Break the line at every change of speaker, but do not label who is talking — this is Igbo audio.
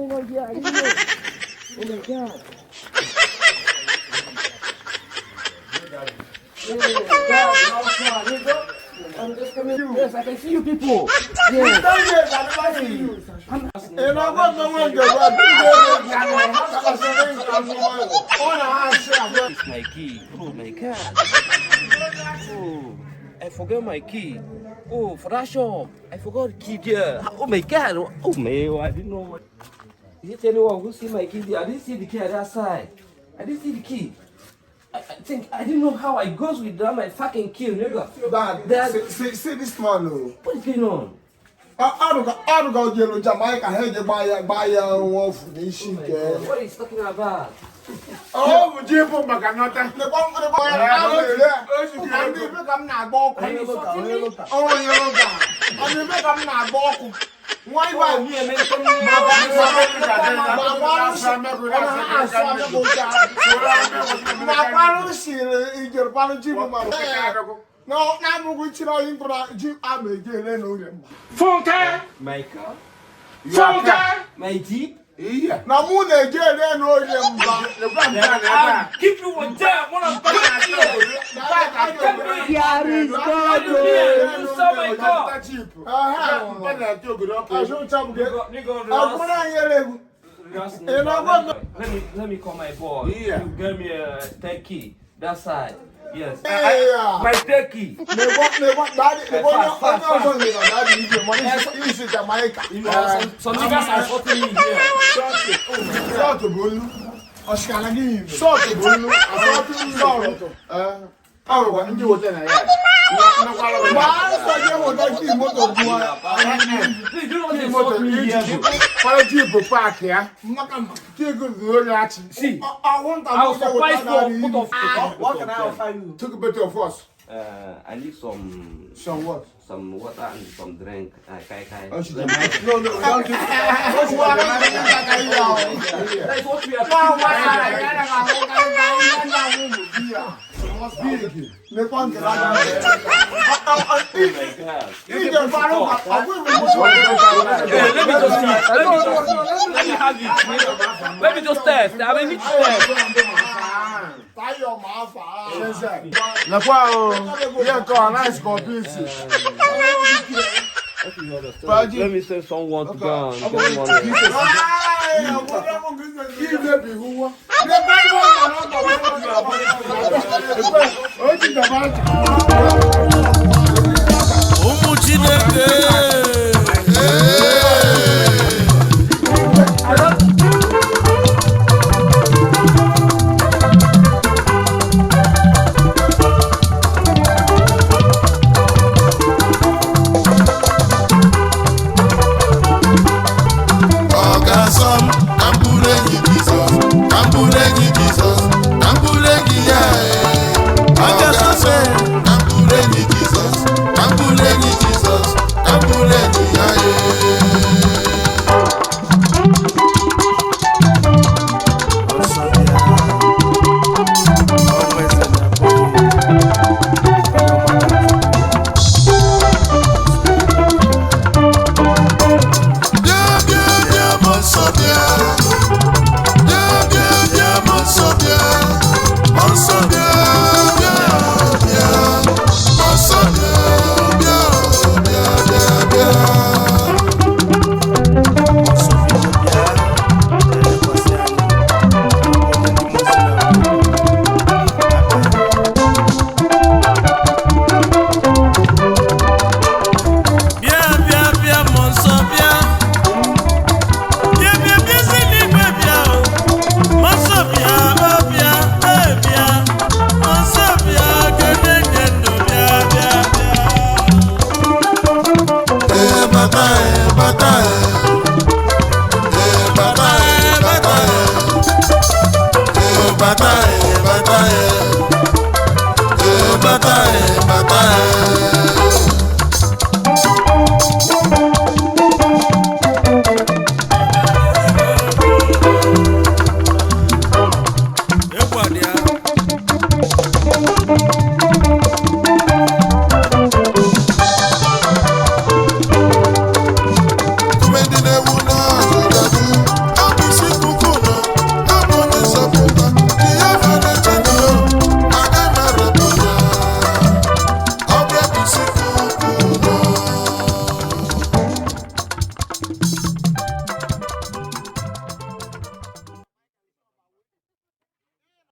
going on here? I didn't know. Oh my God. I'm just coming. Yes, I can see you people. Yes.
I never see you.
It's my key. Oh my God. Oh, I forgot my key. Oh, for that shop. I forgot the key there. Oh my God. Oh man, I didn't know what. Is it anyone who see my key there? I didn't see the key at that side. I didn't see the key. I think I didn't know how I goes without my fucking key, nigga.
Dad, see this man, no.
What is going on?
I don't go to Jamaica. I had to buy a wolf.
What are you talking about?
Oh, Jipo Maganota. The bomb for the boy. I'm not walking. Oh, you're not walking. Why are you making no, I'm going to I'm a Jeep.
Funka! My car? Funka! My Jeep?
Yeah. Now, Moon again, then,
keep you one time. What I'm let me call my boy.
Yeah.
You give me a tech key. That side. Yes.
Yeah.
My tech key. Some niggas are fucking me here. See, I was surprised for
what can I offer you? Took a bit of us.
I need some
what?
Some water and some drink. Kai.
No, don't do that.
That's what we are Let me just test. I mean, let me say someone to go.
Umuchineke